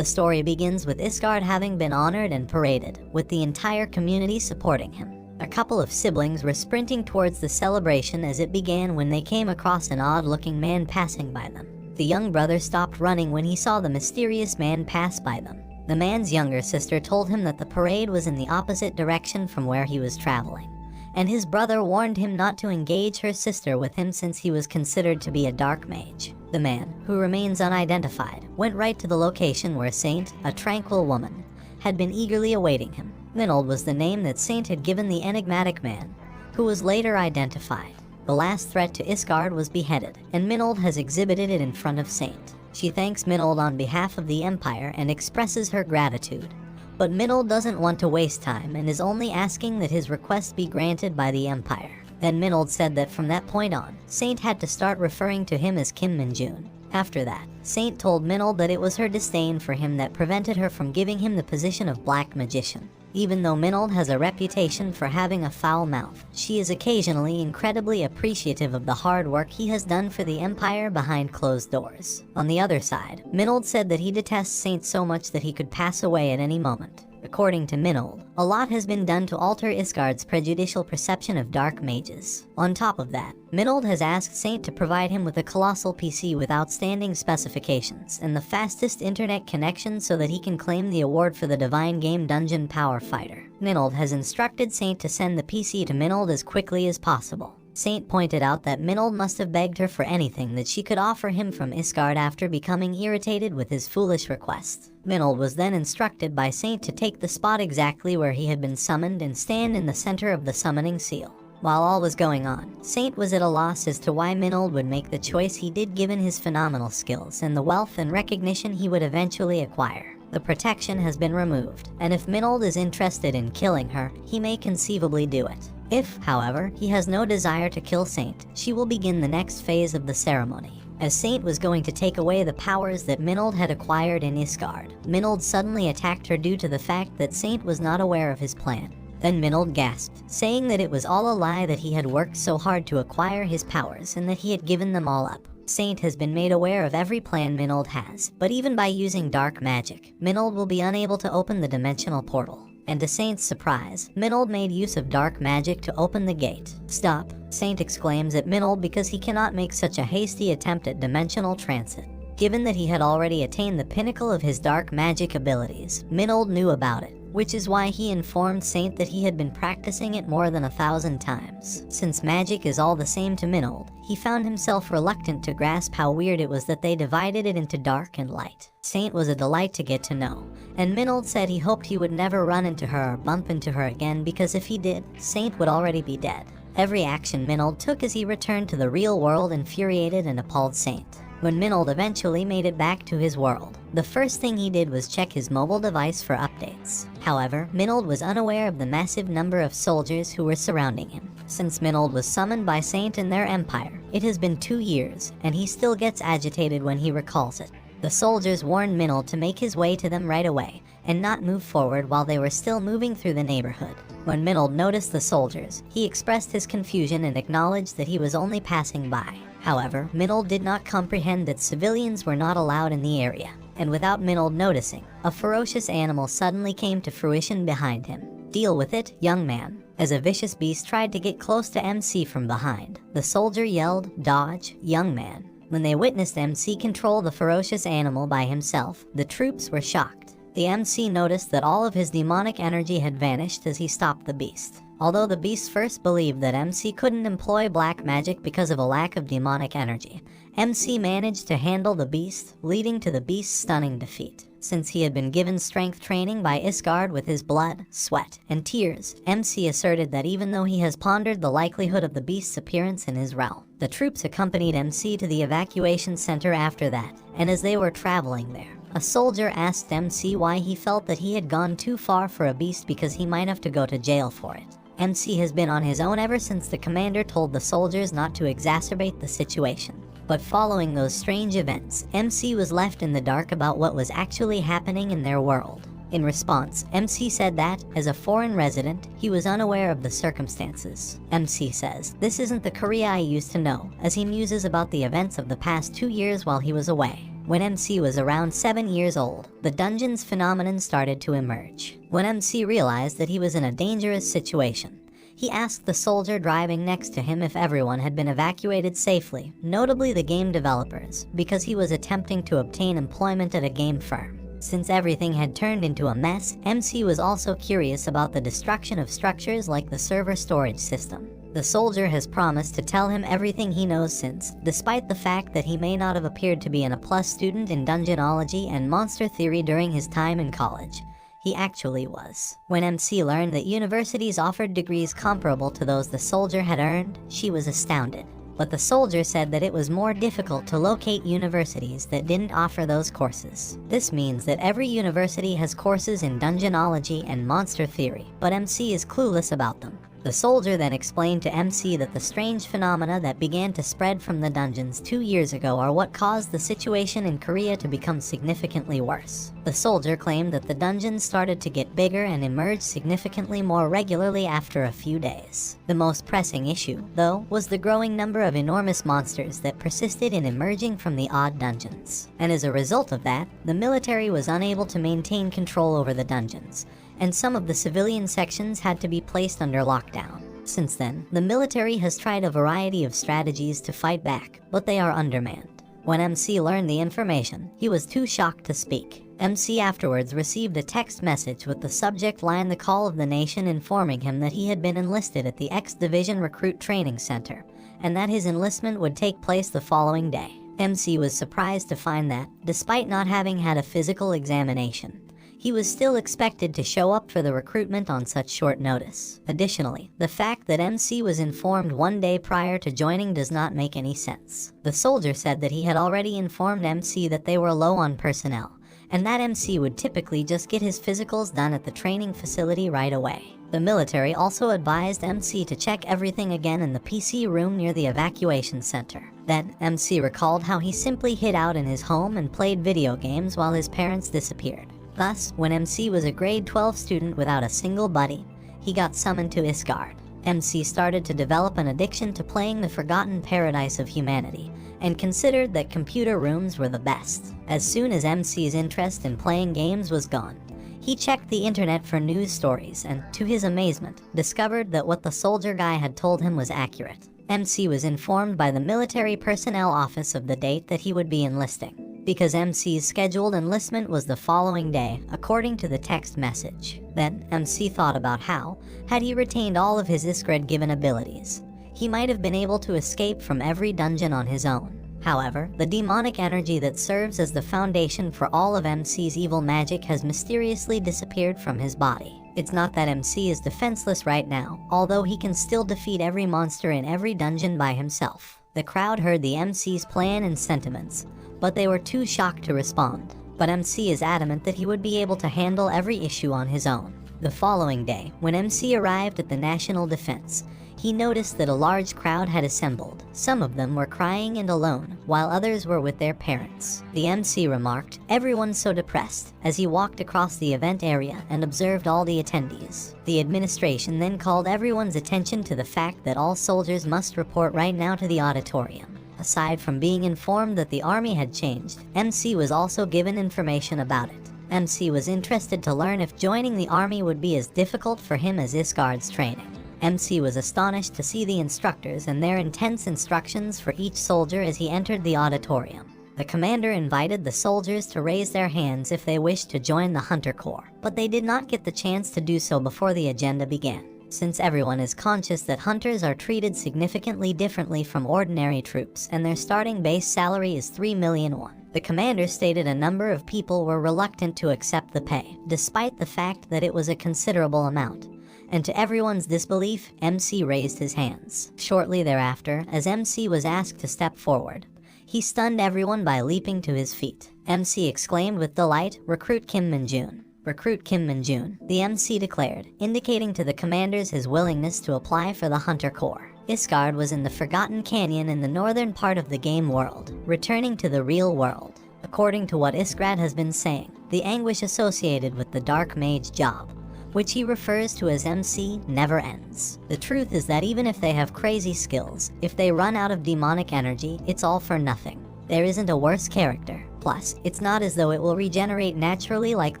The story begins with Isgard having been honored and paraded, with the entire community supporting him. A couple of siblings were sprinting towards the celebration as it began when they came across an odd-looking man passing by them. The young brother stopped running when he saw the mysterious man pass by them. The man's younger sister told him that the parade was in the opposite direction from where he was traveling, and his brother warned him not to engage her sister with him since he was considered to be a dark mage. The man, who remains unidentified, went right to the location where Saint, a tranquil woman, had been eagerly awaiting him. Minold was the name that Saint had given the enigmatic man, who was later identified. The last threat to Isgard was beheaded, and Minold has exhibited it in front of Saint. She thanks Minold on behalf of the Empire and expresses her gratitude. But Minold doesn't want to waste time and is only asking that his request be granted by the Empire. Then Minold said that from that point on, Saint had to start referring to him as Kim Min-jun. After that, Saint told Minold that it was her disdain for him that prevented her from giving him the position of Black Magician. Even though Minold has a reputation for having a foul mouth, she is occasionally incredibly appreciative of the hard work he has done for the Empire behind closed doors. On the other side, Minold said that he detests Saint so much that he could pass away at any moment. According to Minold, a lot has been done to alter Isgard's prejudicial perception of dark mages. On top of that, Minold has asked Saint to provide him with a colossal PC with outstanding specifications and the fastest internet connection so that he can claim the award for the Divine Game Dungeon Power Fighter. Minold has instructed Saint to send the PC to Minold as quickly as possible. Saint pointed out that Minold must have begged her for anything that she could offer him from Isgard after becoming irritated with his foolish request. Minold was then instructed by Saint to take the spot exactly where he had been summoned and stand in the center of the summoning seal. While all was going on, Saint was at a loss as to why Minold would make the choice he did given his phenomenal skills and the wealth and recognition he would eventually acquire. The protection has been removed, and if Minold is interested in killing her, he may conceivably do it. If, however, he has no desire to kill Saint, she will begin the next phase of the ceremony. As Saint was going to take away the powers that Minold had acquired in Isgard, Minold suddenly attacked her due to the fact that Saint was not aware of his plan. Then Minold gasped, saying that it was all a lie, that he had worked so hard to acquire his powers and that he had given them all up. Saint has been made aware of every plan Minold has, but even by using dark magic, Minold will be unable to open the dimensional portal. And to Saint's surprise, Minold made use of dark magic to open the gate. "Stop," Saint exclaims at Minold because he cannot make such a hasty attempt at dimensional transit. Given that he had already attained the pinnacle of his dark magic abilities, Minold knew about it, which is why he informed Saint that he had been practicing it more than 1,000 times. Since magic is all the same to Minold, he found himself reluctant to grasp how weird it was that they divided it into dark and light. Saint was a delight to get to know, and Minold said he hoped he would never run into her or bump into her again, because if he did, Saint would already be dead. Every action Minold took as he returned to the real world infuriated and appalled Saint. When Minold eventually made it back to his world, the first thing he did was check his mobile device for updates. However, Minold was unaware of the massive number of soldiers who were surrounding him. Since Minold was summoned by Saint and their empire, it has been 2 years, and he still gets agitated when he recalls it. The soldiers warned Minold to make his way to them right away, and not move forward while they were still moving through the neighborhood. When Minold noticed the soldiers, he expressed his confusion and acknowledged that he was only passing by. However, Minold did not comprehend that civilians were not allowed in the area, and without Minold noticing, a ferocious animal suddenly came to fruition behind him. "Deal with it, young man." As a vicious beast tried to get close to MC from behind, the soldier yelled, "Dodge, young man." When they witnessed MC control the ferocious animal by himself, the troops were shocked. The MC noticed that all of his demonic energy had vanished as he stopped the beast. Although the beast first believed that MC couldn't employ black magic because of a lack of demonic energy, MC managed to handle the beast, leading to the beast's stunning defeat. Since he had been given strength training by Isgard with his blood, sweat, and tears, MC asserted that even though he has pondered the likelihood of the beast's appearance in his realm, the troops accompanied MC to the evacuation center after that, and as they were traveling there, a soldier asked MC why he felt that he had gone too far for a beast because he might have to go to jail for it. MC has been on his own ever since the commander told the soldiers not to exacerbate the situation. But following those strange events, MC was left in the dark about what was actually happening in their world. In response, MC said that, as a foreign resident, he was unaware of the circumstances. MC says, "This isn't the Korea I used to know," as he muses about the events of the past 2 years while he was away. When MC was around 7 years old, the dungeons phenomenon started to emerge. When MC realized that he was in a dangerous situation, he asked the soldier driving next to him if everyone had been evacuated safely, notably the game developers, because he was attempting to obtain employment at a game firm. Since everything had turned into a mess, MC was also curious about the destruction of structures like the server storage system. The soldier has promised to tell him everything he knows since, despite the fact that he may not have appeared to be an A+ student in dungeonology and monster theory during his time in college, he actually was. When MC learned that universities offered degrees comparable to those the soldier had earned, she was astounded. But the soldier said that it was more difficult to locate universities that didn't offer those courses. This means that every university has courses in dungeonology and monster theory, but MC is clueless about them. The soldier then explained to MC that the strange phenomena that began to spread from the dungeons 2 years ago are what caused the situation in Korea to become significantly worse. The soldier claimed that the dungeons started to get bigger and emerged significantly more regularly after a few days. The most pressing issue, though, was the growing number of enormous monsters that persisted in emerging from the odd dungeons. And as a result of that, the military was unable to maintain control over the dungeons, and some of the civilian sections had to be placed under lockdown. Since then, the military has tried a variety of strategies to fight back, but they are undermanned. When MC learned the information, he was too shocked to speak. MC afterwards received a text message with the subject line "The Call of the Nation," informing him that he had been enlisted at the X Division Recruit Training Center, and that his enlistment would take place the following day. MC was surprised to find that, despite not having had a physical examination, he was still expected to show up for the recruitment on such short notice. Additionally, the fact that MC was informed 1 day prior to joining does not make any sense. The soldier said that he had already informed MC that they were low on personnel, and that MC would typically just get his physicals done at the training facility right away. The military also advised MC to check everything again in the PC room near the evacuation center. Then, MC recalled how he simply hid out in his home and played video games while his parents disappeared. Thus, when MC was a grade 12 student without a single buddy, he got summoned to Isgard. MC started to develop an addiction to playing the forgotten paradise of humanity, and considered that computer rooms were the best. As soon as MC's interest in playing games was gone, he checked the internet for news stories and, to his amazement, discovered that what the soldier guy had told him was accurate. MC was informed by the military personnel office of the date that he would be enlisting, because MC's scheduled enlistment was the following day, according to the text message. Then, MC thought about how, had he retained all of his Iskred-given abilities, he might have been able to escape from every dungeon on his own. However, the demonic energy that serves as the foundation for all of MC's evil magic has mysteriously disappeared from his body. It's not that MC is defenseless right now, although he can still defeat every monster in every dungeon by himself. The crowd heard the MC's plan and sentiments, but they were too shocked to respond. But MC is adamant that he would be able to handle every issue on his own. The following day, when MC arrived at the National Defense, he noticed that a large crowd had assembled. Some of them were crying and alone, while others were with their parents. The MC remarked, "Everyone's so depressed," as he walked across the event area and observed all the attendees. The administration then called everyone's attention to the fact that all soldiers must report right now to the auditorium. Aside from being informed that the army had changed, MC was also given information about it. MC was interested to learn if joining the army would be as difficult for him as Isgard's training. MC was astonished to see the instructors and their intense instructions for each soldier as he entered the auditorium. The commander invited the soldiers to raise their hands if they wished to join the Hunter Corps, but they did not get the chance to do so before the agenda began. Since everyone is conscious that hunters are treated significantly differently from ordinary troops and their starting base salary is 3 million won, the commander stated a number of people were reluctant to accept the pay, despite the fact that it was a considerable amount. And to everyone's disbelief, MC raised his hands. Shortly thereafter, as MC was asked to step forward, he stunned everyone by leaping to his feet. MC exclaimed with delight, "Recruit Kim Min-jun. Recruit Kim Min-jun," the MC declared, indicating to the commanders his willingness to apply for the Hunter Corps. Isgard was in the Forgotten Canyon in the northern part of the game world, returning to the real world. According to what Isgard has been saying, the anguish associated with the Dark Mage job, which he refers to as MC, never ends. The truth is that even if they have crazy skills, if they run out of demonic energy, it's all for nothing. There isn't a worse character, Plus, it's not as though it will regenerate naturally like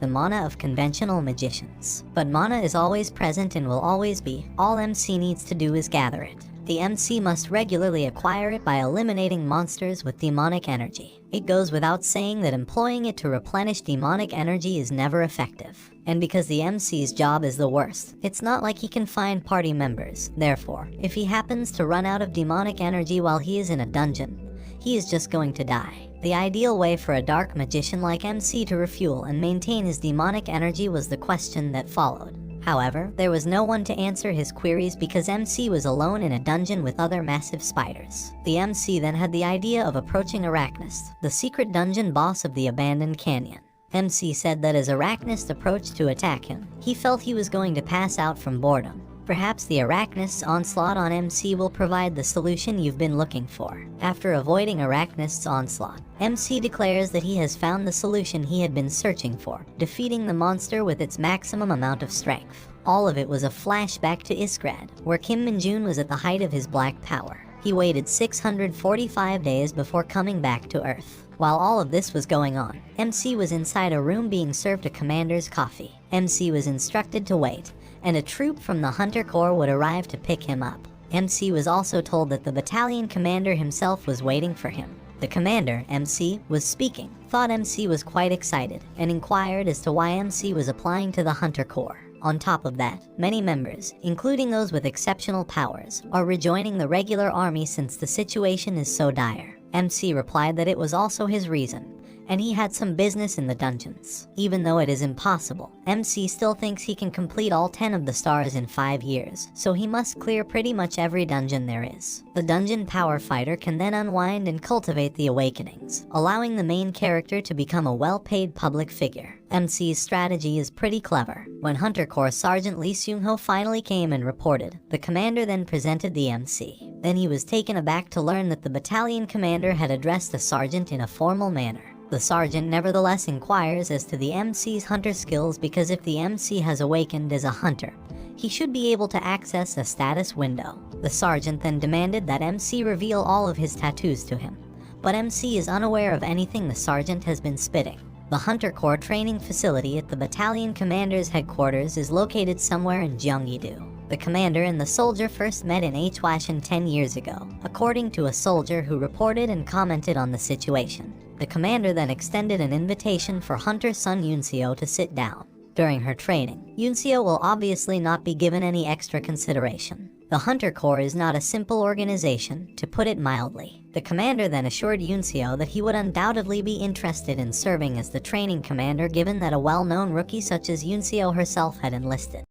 the mana of conventional magicians. But mana is always present and will always be. All MC needs to do is gather it. The MC must regularly acquire it by eliminating monsters with demonic energy. It goes without saying that employing it to replenish demonic energy is never effective. And because the MC's job is the worst, it's not like he can find party members. Therefore, if he happens to run out of demonic energy while he is in a dungeon, he is just going to die. The ideal way for a dark magician like MC to refuel and maintain his demonic energy was the question that followed. However, there was no one to answer his queries because MC was alone in a dungeon with other massive spiders. The MC then had the idea of approaching Arachnist, the secret dungeon boss of the abandoned canyon. MC said that as Arachnist approached to attack him, he felt he was going to pass out from boredom. Perhaps the Arachnist's onslaught on MC will provide the solution you've been looking for. After avoiding Arachnist's onslaught, MC declares that he has found the solution he had been searching for, defeating the monster with its maximum amount of strength. All of it was a flashback to Iskrad, where Kim Min-jun was at the height of his black power. He waited 645 days before coming back to Earth. While all of this was going on, MC was inside a room being served a commander's coffee. MC was instructed to wait, and a troop from the Hunter Corps would arrive to pick him up. MC was also told that the battalion commander himself was waiting for him. The commander, MC, was speaking, thought MC was quite excited, and inquired as to why MC was applying to the Hunter Corps. On top of that, many members, including those with exceptional powers, are rejoining the regular army since the situation is so dire. MC replied that it was also his reason, and he had some business in the dungeons. Even though it is impossible, MC still thinks he can complete all 10 of the stars in 5 years, so he must clear pretty much every dungeon there is. The dungeon power fighter can then unwind and cultivate the awakenings, allowing the main character to become a well-paid public figure. MC's strategy is pretty clever. When Hunter Corps Sergeant Lee Seung-ho finally came and reported, the commander then presented the MC. Then he was taken aback to learn that the battalion commander had addressed the sergeant in a formal manner. The sergeant nevertheless inquires as to the MC's hunter skills because if the MC has awakened as a hunter, he should be able to access a status window. The sergeant then demanded that MC reveal all of his tattoos to him, but MC is unaware of anything the sergeant has been spitting. The Hunter Corps training facility at the battalion commander's headquarters is located somewhere in Gyeonggi-do. The commander and the soldier first met in Hwashin 10 years ago, according to a soldier who reported and commented on the situation. The commander then extended an invitation for Hunter's son Yunseo to sit down. During her training, Yunseo will obviously not be given any extra consideration. The Hunter Corps is not a simple organization, to put it mildly. The commander then assured Yunseo that he would undoubtedly be interested in serving as the training commander given that a well-known rookie such as Yunseo herself had enlisted.